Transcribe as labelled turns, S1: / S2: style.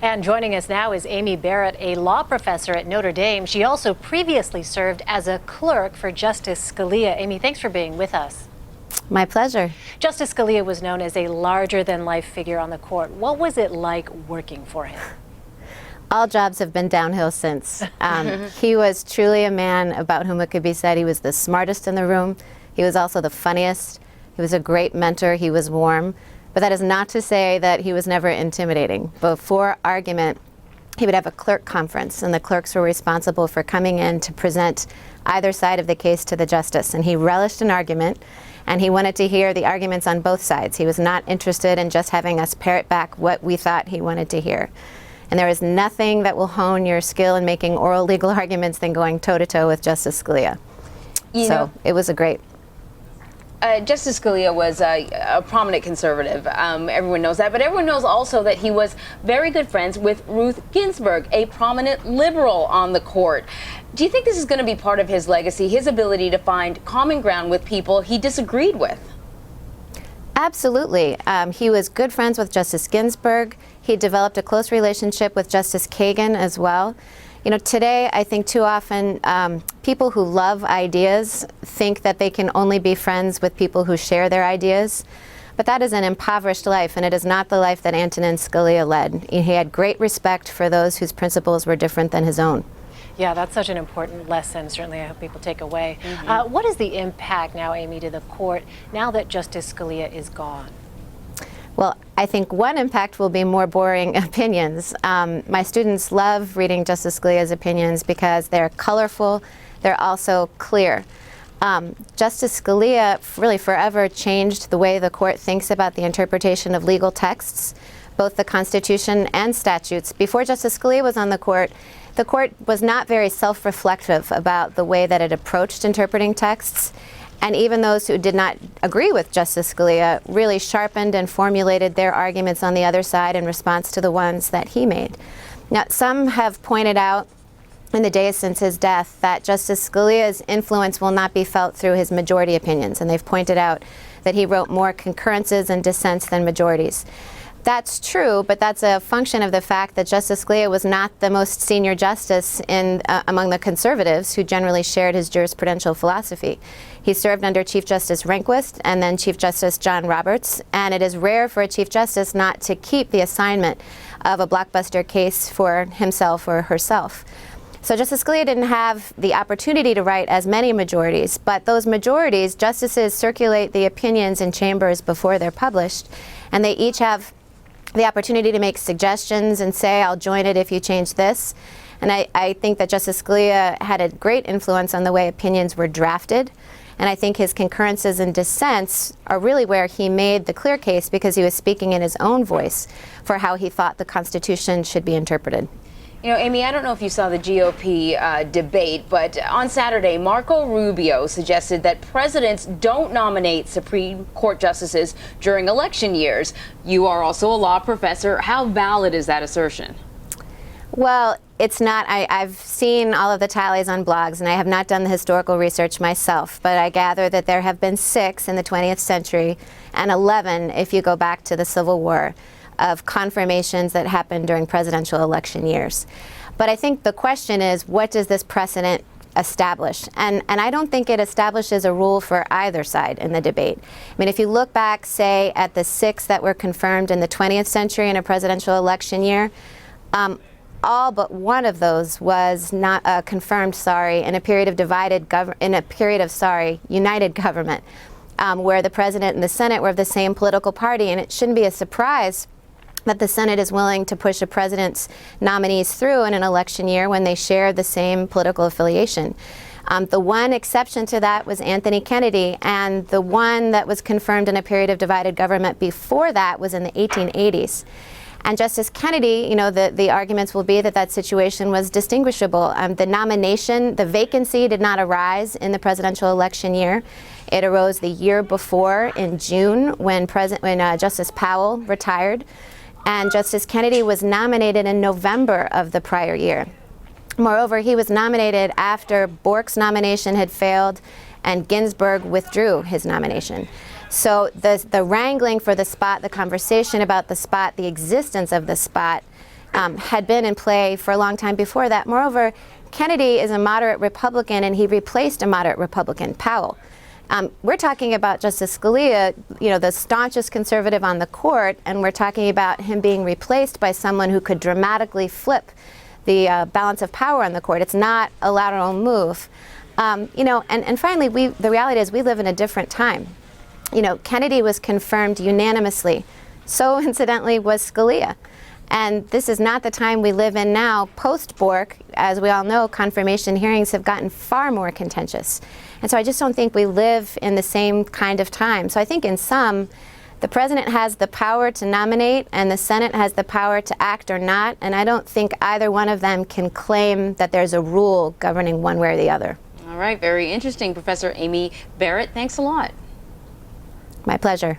S1: And joining us now is Amy Barrett, a law professor at Notre Dame. She also previously served as a clerk for Justice Scalia. Amy, thanks for being with us.
S2: My pleasure.
S1: Justice Scalia was known as a larger-than-life figure on the court. What was it like working for him?
S2: All jobs have been downhill since. He was truly a man about whom it could be said he was the smartest in the room. He was also the funniest. He was a great mentor. He was warm. But that is not to say that he was never intimidating. Before argument, he would have a clerk conference, and the clerks were responsible for coming in to present either side of the case to the justice. And he relished an argument, and he wanted to hear the arguments on both sides. He was not interested in just having us parrot back what we thought he wanted to hear. And there is nothing that will hone your skill in making oral legal arguments than going toe-to-toe with Justice Scalia. So it was a great...
S3: Justice Scalia was a prominent conservative. Everyone knows that. But everyone knows also that he was very good friends with Ruth Ginsburg, a prominent liberal on the court. Do you think this is going to be part of his legacy, his ability to find common ground with people he disagreed with?
S2: Absolutely. He was good friends with Justice Ginsburg. He developed a close relationship with Justice Kagan as well. You know, today, I think too often people who love ideas think that they can only be friends with people who share their ideas. But that is an impoverished life, and it is not the life that Antonin Scalia led. He had great respect for those whose principles were different than his own.
S1: Yeah, that's such an important lesson. Certainly, I hope people take away. What is the impact now, Amy, to the court now that Justice Scalia is gone?
S2: Well, I think one impact will be more boring opinions. My students love reading Justice Scalia's opinions because they're colorful, they're also clear. Justice Scalia really forever changed the way the court thinks about the interpretation of legal texts, both the Constitution and statutes. Before Justice Scalia was on the court was not very self-reflective about the way that it approached interpreting texts. And even those who did not agree with Justice Scalia really sharpened and formulated their arguments on the other side in response to the ones that he made. Now, some have pointed out in the days since his death that Justice Scalia's influence will not be felt through his majority opinions, and they've pointed out that he wrote more concurrences and dissents than majorities. That's true, but that's a function of the fact that Justice Scalia was not the most senior justice among the conservatives who generally shared his jurisprudential philosophy. He served under Chief Justice Rehnquist and then Chief Justice John Roberts, and it is rare for a Chief Justice not to keep the assignment of a blockbuster case for himself or herself. So Justice Scalia didn't have the opportunity to write as many majorities, but those majorities, justices circulate the opinions in chambers before they're published, and they each have the opportunity to make suggestions and say, I'll join it if you change this. And I think that Justice Scalia had a great influence on the way opinions were drafted. And I think his concurrences and dissents are really where he made the clear case because he was speaking in his own voice for how he thought the Constitution should be interpreted.
S3: You know, Amy, I don't know if you saw the GOP debate, but on Saturday, Marco Rubio suggested that presidents don't nominate Supreme Court justices during election years. You are also a law professor. How valid is that assertion?
S2: Well, it's not. I've seen all of the tallies on blogs, and I have not done the historical research myself, but I gather that there have been 6 in the 20th century and 11 if you go back to the Civil War of confirmations that happened during presidential election years. But I think the question is, what does this precedent establish? And I don't think it establishes a rule for either side in the debate. I mean, if you look back, say, at the 6 that were confirmed in the 20th century in a presidential election year, all but one of those was not confirmed, in a period of united government, where the president and the Senate were of the same political party. And it shouldn't be a surprise that the Senate is willing to push a president's nominees through in an election year when they share the same political affiliation. The one exception to that was Anthony Kennedy, and the one that was confirmed in a period of divided government before that was in the 1880s. And Justice Kennedy, you know, the arguments will be that that situation was distinguishable. The nomination, the vacancy did not arise in the presidential election year. It arose the year before in June when Justice Powell retired. And Justice Kennedy was nominated in November of the prior year. Moreover, he was nominated after Bork's nomination had failed and Ginsburg withdrew his nomination. So the wrangling for the spot, the conversation about the spot, the existence of the spot had been in play for a long time before that. Moreover, Kennedy is a moderate Republican, and he replaced a moderate Republican, Powell. We're talking about Justice Scalia, the staunchest conservative on the court, and we're talking about him being replaced by someone who could dramatically flip the balance of power on the court. It's not a lateral move. And finally, the reality is we live in a different time. Kennedy was confirmed unanimously. So, incidentally, was Scalia. And this is not the time we live in now. Post-Bork, as we all know, confirmation hearings have gotten far more contentious. And so I just don't think we live in the same kind of time. So I think in sum, the president has the power to nominate and the Senate has the power to act or not. And I don't think either one of them can claim that there's a rule governing one way or the other.
S3: All right, very interesting. Professor Amy Barrett, thanks a lot.
S2: My pleasure.